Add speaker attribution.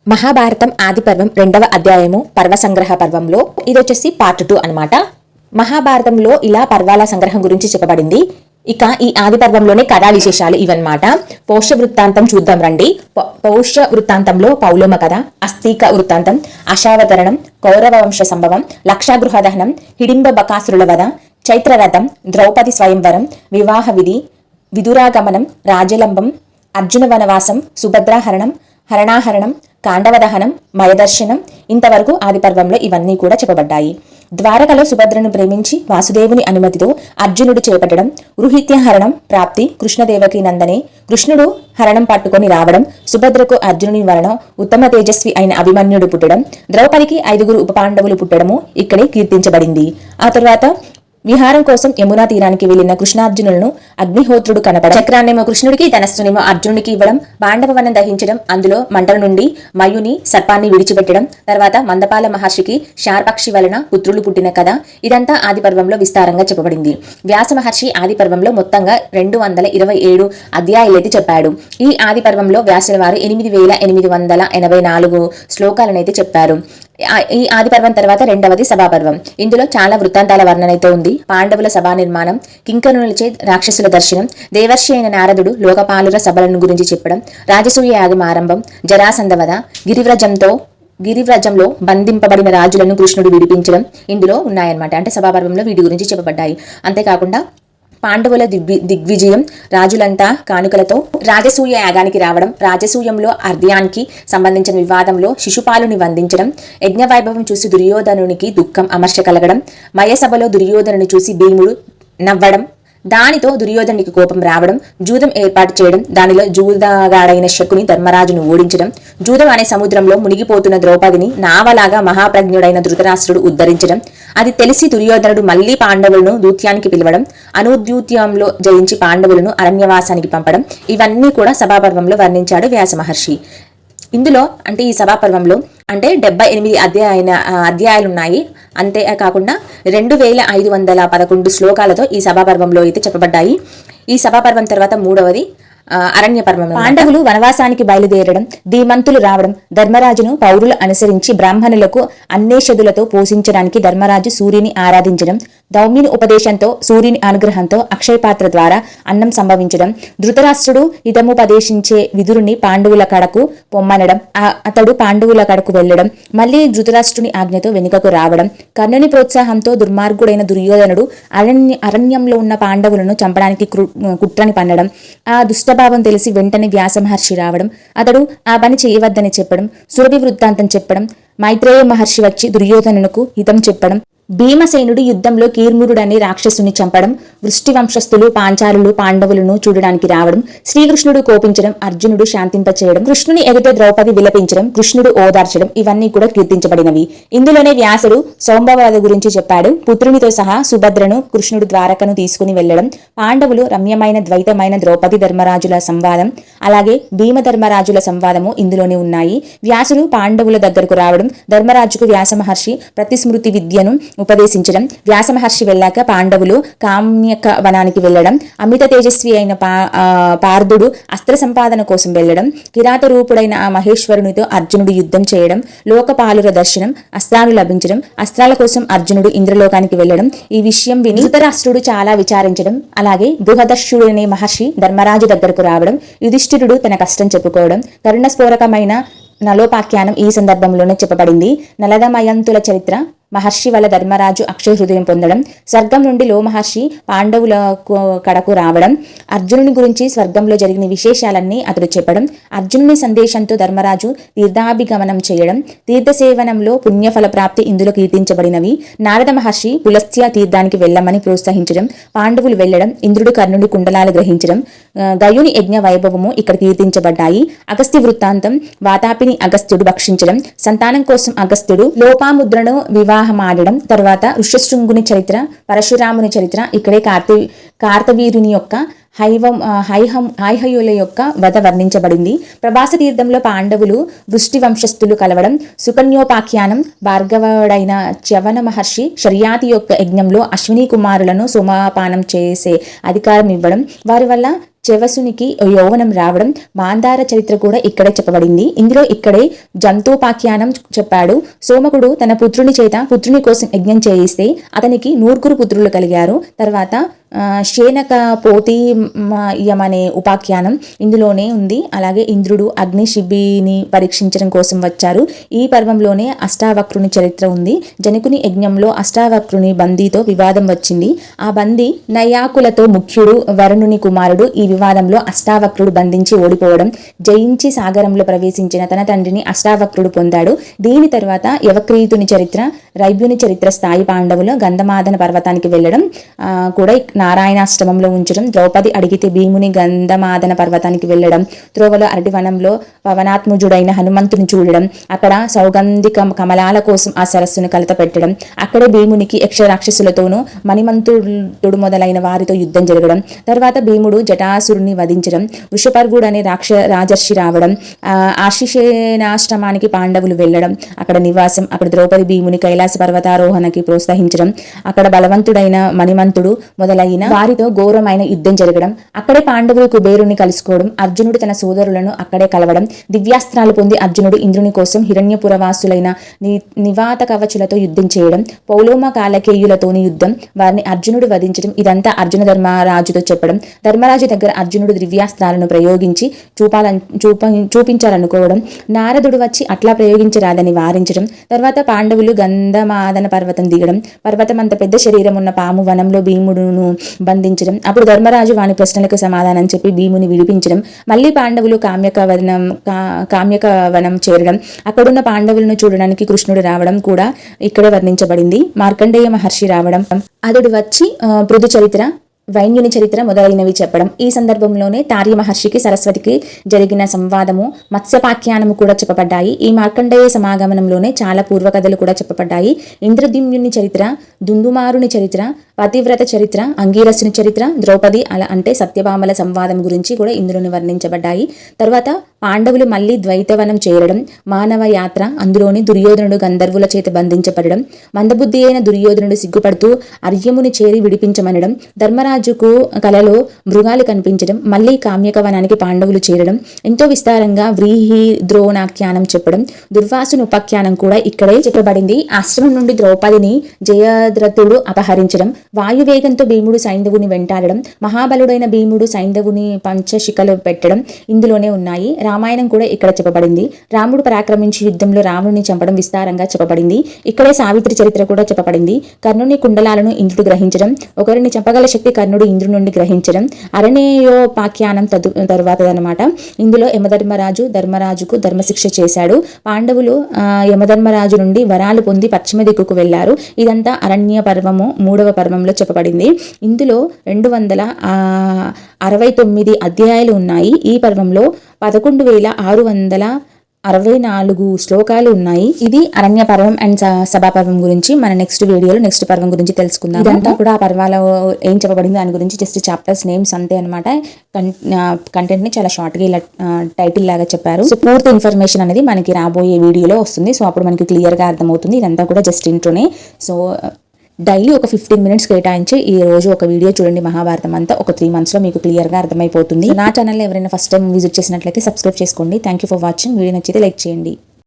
Speaker 1: మహాభారతం ఆది పర్వం 2వ అధ్యాయము పర్వ సంగ్రహ పర్వంలో ఇది వచ్చేసి పార్ట్ 2 అన్నమాట. మహాభారతంలో ఇలా పర్వాల సంగ్రహం గురించి చెప్పబడింది. ఇక ఈ ఆది పర్వంలోనే కథా విశేషాలు ఇవన్నమాట. పౌష వృత్తాంతం చూద్దాం రండి. పౌష వృత్తాంతంలో పౌలోమ కథ, అస్థిక వృత్తాంతం, అశావతరణం, కౌరవ వంశ సంభవం, లక్షాగృహ దహనం, హిడింబ బకాసురుల వధ, చైత్రరథం, ద్రౌపది స్వయంవరం, వివాహ విధి, విదురాగమనం, రాజలంబం, అర్జున వనవాసం, సుభద్రాహరణం, హరణాహరణం, కాండవదహనం, మయదర్శనం, ఇంతవరకు ఆది పర్వంలో ఇవన్నీ కూడా చెప్పబడ్డాయి. ద్వారకలో సుభద్రను ప్రేమించి వాసుదేవుని అనుమతితో అర్జునుడు చేపట్టడం, ఉరుహిత్య హరణం ప్రాప్తి, కృష్ణదేవకి నందనే కృష్ణుడు హరణం పట్టుకొని రావడం, సుభద్రకు అర్జునుని వలన ఉత్తమ తేజస్వి అయిన అభిమన్యుడు పుట్టడం, ద్రౌపదికి 5 ఉప పాండవులు పుట్టడము ఇక్కడే కీర్తించబడింది. ఆ తర్వాత విహారం కోసం యమునా తీరానికి వెళ్లిన కృష్ణార్జునులను అగ్నిహోత్రుడు కనపడ చక్రాన్నేమో కృష్ణుడికి, ధనస్సునేమో అర్జునుడికి ఇవ్వడం, పాండవవనం దహించడం, అందులో మంటల నుండి మయుని సర్పాన్ని విడిచిపెట్టడం, తర్వాత మందపాల మహర్షికి శార్పక్షి వలన పుత్రులు పుట్టిన కథ, ఇదంతా ఆది పర్వంలో విస్తారంగా చెప్పబడింది. వ్యాస మహర్షి ఆది పర్వంలో మొత్తంగా 227 అధ్యాయాలైతే చెప్పాడు. ఈ ఆది పర్వంలో వ్యాసుల వారు 8884 శ్లోకాలనైతే చెప్పారు. ఈ ఆది పర్వం తర్వాత 2వది సభాపర్వం. ఇందులో చాలా వృత్తాంతాల వర్ణనైతే ఉంది. పాండవుల సభా నిర్మాణం, కింకరులచే రాక్షసుల దర్శనం, దేవర్షి అయిన నారదుడు లోకపాలుర సభలను గురించి చెప్పడం, రాజసూయ యాగం ఆరంభం, జరాసంధ వధ, గిరివ్రజంలో బంధింపబడిన రాజులను కృష్ణుడు విడిపించడం ఇందులో ఉన్నాయన్నమాట. అంటే సభాపర్వంలో వీటి గురించి చెప్పబడ్డాయి. అంతేకాకుండా పాండవుల దిగ్విజయం, రాజులంతా కానుకలతో రాజసూయ యాగానికి రావడం, రాజసూయంలో అర్ధ్యానికి సంబంధించిన వివాదంలో శిశుపాలుని వందించడం, యజ్ఞవైభవం చూసి దుర్యోధనునికి దుఃఖం అమర్ష కలగడం, మయసభలో దుర్యోధనుని చూసి భీముడు నవ్వడం, దానితో దుర్యోధనునికి కోపం రావడం, జూదం ఏర్పాటు చేయడం, దానిలో జూదగాడైన శకుని ధర్మరాజును ఓడించడం, జూదం అనే సముద్రంలో మునిగిపోతున్న ద్రౌపదిని నావలాగా మహాప్రజ్ఞుడైన ధృతరాష్ట్రుడు ఉద్ధరించడం, అది తెలిసి దుర్యోధనుడు మళ్లీ పాండవులను దూత్యానికి పిలవడం, అనూద్యూత్యంలో జయించి పాండవులను అరణ్యవాసానికి పంపడం, ఇవన్నీ కూడా సభాపర్వంలో వర్ణించాడు వ్యాస మహర్షి. ఇందులో అంటే ఈ సభాపర్వంలో అంటే 78 అధ్యాయాలున్నాయి. అంతేకాకుండా 2511 శ్లోకాలతో ఈ సభాపర్వంలో అయితే చెప్పబడ్డాయి. ఈ సభాపర్వం తర్వాత 3వది అరణ్య పర్వం. పాండవులు వనవాసానికి బయలుదేరడం, ధీమంతులు రావడం, ధర్మరాజును పౌరులు అనుసరించి బ్రాహ్మణులకు అన్నేషదులతో పోషించడానికి ధర్మరాజు సూర్యుని ఆరాధించడం, దౌమ్యుని ఉపదేశంతో సూర్యుని అనుగ్రహంతో అక్షయపాత్ర ద్వారా అన్నం సంభవించడం, ధృతరాష్ట్రుడు హితముపదేశించే విదురుని పాండవుల కడకు పొమ్మనడం, అతడు పాండవుల కడకు వెళ్లడం, మళ్లీ ధృతరాష్ట్రుని ఆజ్ఞతో వెనుకకు రావడం, కర్ణుని ప్రోత్సాహంతో దుర్మార్గుడైన దుర్యోధనుడు అరణ్యంలో ఉన్న పాండవులను చంపడానికి కుట్రని పన్నడం, ఆ దుష్టభావం తెలిసి వెంటనే వ్యాస మహర్షి రావడం, అతడు ఆ పని చేయవద్దని చెప్పడం, సురభి వృత్తాంతం చెప్పడం, మైత్రేయ మహర్షి వచ్చి దుర్యోధనునకు హితం చెప్పడం, భీమసేనుడు యుద్ధంలో కీర్మురుడనే రాక్షసుని చంపడం, వృష్టి వంశస్థులు పాంచాలులు పాండవులను చూడడానికి రావడం, శ్రీకృష్ణుడు కోపించడం, అర్జునుడు శాంతింపచేయడం, కృష్ణుని ఎదుట ద్రౌపది విలపించడం, కృష్ణుడు ఓదార్చడం, ఇవన్నీ కూడా కీర్తించబడినవి. ఇందులోనే వ్యాసుడు సౌంభవద గురించి చెప్పాడు. పుత్రునితో సహా సుభద్రను కృష్ణుడు ద్వారకను తీసుకుని వెళ్లడం, పాండవులు రమ్యమైన ద్వైతమైన ద్రౌపది ధర్మరాజుల సంవాదం, అలాగే భీమధర్మరాజుల సంవాదము ఇందులోనే ఉన్నాయి. వ్యాసుడు పాండవుల దగ్గరకు రావడం, ధర్మరాజుకు వ్యాస మహర్షి ప్రతిస్మృతి విద్యను ఉపదేశించడం, వ్యాస మహర్షి వెళ్ళాక పాండవులు కామ్యక వనానికి వెళ్లడం, అమిత తేజస్వి అయిన పార్థుడు అస్త్ర సంపాదన కోసం వెళ్లడం, కిరాత రూపుడైన ఆ మహేశ్వరునితో అర్జునుడు యుద్ధం చేయడం, లోకపాలుర దర్శనం, అస్త్రాలు లభించడం, అస్త్రాల కోసం అర్జునుడు ఇంద్రలోకానికి వెళ్లడం, ఈ విషయం విని ధృతరాష్ట్రుడు చాలా విచారించడం, అలాగే బృహదర్షుడనే మహర్షి ధర్మరాజు దగ్గరకు రావడం, యుధిష్ఠిరుడు తన కష్టం చెప్పుకోవడం, కరుణస్ఫోరకమైన నలోపాఖ్యానం ఈ సందర్భంలోనే చెప్పబడింది. నలదమయంతుల చరిత్ర, మహర్షి వల్ల ధర్మరాజు అక్షయ హృదయం పొందడం, స్వర్గం నుండి లో మహర్షి పాండవుల కడకు రావడం, అర్జునుని గురించి స్వర్గంలో జరిగిన విశేషాలన్నీ అతడు చెప్పడం, అర్జునుని సందేశంతో ధర్మరాజు తీర్థాభిగమనం చేయడం, తీర్థసేవనంలో పుణ్యఫల ప్రాప్తి ఇందులో కీర్తించబడినవి. నారద మహర్షి పులస్త్య తీర్థానికి వెళ్లమని ప్రోత్సహించడం, పాండవులు వెళ్లడం, ఇంద్రుడు కర్ణుడి కుండలాలు గ్రహించడం, గయుని యజ్ఞ వైభవము ఇక్కడ కీర్తించబడ్డాయి. అగస్త్య వృత్తాంతం, వాతాపిని అగస్త్యుడు భక్షించడం, సంతానం కోసం అగస్త్యుడు లోపాముద్రను వివాహమాడడం, తర్వాత ఋష్యశృంగుని చరిత్ర, పరశురాముని చరిత్ర, ఇక్కడే కార్తవీరుని యొక్క హైహయుల యొక్క వధ వర్ణించబడింది. ప్రభాస తీర్థంలో పాండవులు వృష్టి వంశస్థులు కలవడం, సుకన్యోపాఖ్యానం, భార్గవుడైన చ్యవన మహర్షి శర్యాతి యొక్క యజ్ఞంలో అశ్విని కుమారులను సోమపానం చేసే అధికారం ఇవ్వడం, వారి వల్ల చెవసునికి యౌవనం రావడం, మాందార చరిత్ర కూడా ఇక్కడే చెప్పబడింది. ఇందులో ఇక్కడే జంతోపాఖ్యానం చెప్పాడు. సోమకుడు తన పుత్రుని కోసం యజ్ఞం చేయిస్తే అతనికి 9 పుత్రులు కలిగారు. తర్వాత శేనక పోతీయమనే ఉపాఖ్యానం ఇందులోనే ఉంది. అలాగే ఇంద్రుడు అగ్ని శిబిని పరీక్షించడం కోసం వచ్చారు. ఈ పర్వంలోనే అష్టావక్రుని చరిత్ర ఉంది. జనకుని యజ్ఞంలో అష్టావక్రుని బందీతో వివాదం వచ్చింది. ఆ బందీ నయాకులతో ముఖ్యుడు వరుణుని కుమారుడు. ఈ వివాదంలో అష్టావక్రుడు బంధించి ఓడిపోవడం, జయించి సాగరంలో ప్రవేశించిన తన తండ్రిని అష్టావక్రుడు పొందాడు. దీని తర్వాత యవక్రీతుని చరిత్ర, రైభ్యుని చరిత్ర స్థాయి పాండవులు గంధమాదన పర్వతానికి వెళ్లడం కూడా నారాయణాశ్రమంలో ఉంచడం, ద్రౌపది అడిగితే భీముని గంధమాదన పర్వతానికి వెళ్లడం, త్రోవలో అరటివనంలో పవనాత్ముజుడైన హనుమంతుని చూడడం, అక్కడ సౌగంధిక కమలాల కోసం ఆ సరస్సును కలత పెట్టడం, అక్కడే భీమునికి యక్ష రాక్షసులతోనూ మణిమంతుడు మొదలైన వారితో యుద్ధం జరగడం, తర్వాత భీముడు జటాసురుని వధించడం, వృషపర్వుడు అనే రాజర్షి రావడం, ఆశిషేనాశ్రమానికి పాండవులు వెళ్లడం, అక్కడ నివాసం, అక్కడ ద్రౌపది భీముని కైలాస పర్వతారోహణకి ప్రోత్సహించడం, అక్కడ బలవంతుడైన మణిమంతుడు మొదలైన వారితో ఘోరమైన యుద్ధం జరగడం, అక్కడే పాండవులు కుబేరుని కలుసుకోవడం, అర్జునుడు తన సోదరులను అక్కడే కలవడం, దివ్యాస్త్రాలు పొంది అర్జునుడు ఇంద్రుని కోసం హిరణ్యపురవాసులైన నివాత కవచులతో యుద్ధం చేయడం, పౌలోమ కాలకేయులతోని యుద్ధం, వారిని అర్జునుడు వధించడం, ఇదంతా అర్జున ధర్మరాజుతో చెప్పడం, ధర్మరాజు దగ్గర అర్జునుడు దివ్యాస్త్రాలను ప్రయోగించి చూపించాలనుకోవడం, నారదుడు వచ్చి అట్లా ప్రయోగించరాదని వారించడం, తర్వాత పాండవులు గంధమాదన పర్వతం దిగడం, పర్వతం అంత పెద్ద శరీరం ఉన్న పాము వనంలో భీముడును బంధించడం, అప్పుడు ధర్మరాజు వాని ప్రశ్నలకు సమాధానం చెప్పి భీముని విడిపించడం, మళ్ళీ పాండవులు కామ్యక వనం చేరడం, అక్కడున్న పాండవులను చూడడానికి కృష్ణుడు రావడం కూడా ఇక్కడే వర్ణించబడింది. మార్కండేయ మహర్షి రావడం, అతడు వచ్చి పృథు చరిత్ర, వైన్యుని చరిత్ర మొదలైనవి చెప్పడం. ఈ సందర్భంలోనే తార్య మహర్షికి సరస్వతికి జరిగిన సంవాదము, మత్స్యపాఖ్యానము కూడా చెప్పబడ్డాయి. ఈ మార్కండేయ సమాగమనంలోనే చాలా పూర్వకథలు కూడా చెప్పబడ్డాయి. ఇంద్రద్యుమ్నుని చరిత్ర, దుందుమారుని చరిత్ర, పతివ్రత చరిత్ర, అంగీరసుని చరిత్ర, ద్రౌపది అంటే సత్యభామల సంవాదం గురించి కూడా ఇందులోని వర్ణించబడ్డాయి. తర్వాత పాండవులు మళ్ళీ ద్వైతవనం చేరడం, మానవ యాత్ర, అందులోని దుర్యోధనుడు గంధర్వుల చేత బంధించబడడం, మందబుద్ధి అయిన దుర్యోధనుడు సిగ్గుపడుతూ అర్యముని చేరి విడిపించమనడం, ధర్మరాజుకు కలలో మృగాలు కనిపించడం, మళ్ళీ కామ్యకవనానికి పాండవులు చేరడం, ఎంతో విస్తారంగా వ్రీహి ద్రోణాఖ్యానం చెప్పడం, దుర్వాసుని ఉపాఖ్యానం కూడా ఇక్కడే చెప్పబడింది. ఆశ్రమం నుండి ద్రౌపదిని జయద్రథుడు అపహరించడం, వాయువేగంతో భీముడు సైంధవుని వెంటాడడం, మహాబలుడైన భీముడు సైంధవుని పంచశిఖలు పెట్టడం ఇందులోనే ఉన్నాయి. రామాయణం కూడా ఇక్కడ చెప్పబడింది. రాముడు పరాక్రమించి యుద్ధంలో రావణుని చంపడం విస్తారంగా చెప్పబడింది. ఇక్కడే సావిత్రి చరిత్ర కూడా చెప్పబడింది. కర్ణుని కుండలాలను ఇంద్రుడు గ్రహించడం, ఒకరిని చంపగల శక్తి కర్ణుడు ఇంద్రుడి నుండి గ్రహించడం అరణేయోపాఖ్యానం తరువాతదనమాట. ఇందులో ధర్మరాజుకు ధర్మశిక్ష చేశాడు. పాండవులు యమధర్మరాజు నుండి వరాలు పొంది పశ్చిమ దిక్కుకు వెళ్లారు. ఇదంతా అరణ్య పర్వము 3వ పర్వంలో చెప్పబడింది. ఇందులో 269 అధ్యాయాలు ఉన్నాయి. ఈ పర్వంలో 11,664 శ్లోకాలు ఉన్నాయి. ఇది అరణ్య పర్వం అండ్ సభా పర్వం గురించి మన నెక్స్ట్ పర్వం గురించి తెలుసుకుందాం. ఇదంతా కూడా ఆ పర్వాలో ఏం చెప్పబడింది దాని గురించి జస్ట్ చాప్టర్స్ నేమ్స్ అంతే అనమాట. కంటెంట్ ని చాలా షార్ట్ గా ఇలా టైటిల్ లాగా చెప్పారు. సో పూర్తి ఇన్ఫర్మేషన్ అనేది మనకి రాబోయే వీడియోలో వస్తుంది. సో అప్పుడు మనకి క్లియర్ గా అర్థమవుతుంది. ఇదంతా కూడా జస్ట్ ఇంట్రోనే. సో డైలీ ఒక 15 minutes కేటాయించి ఈ రోజు ఒక వీడియో చూడండి. మహాభారతం అంతా ఒక 3 months లో మీకు క్లియర్ గా అర్థమైపోతుంది. నా ఛానల్ ఎవరైనా ఫస్ట్ టైం విజిట్ చేసినట్లయితే సబ్స్క్రైబ్ చేసుకోండి. Thank you for watching. Video నచ్చితే లైక్ చేయండి.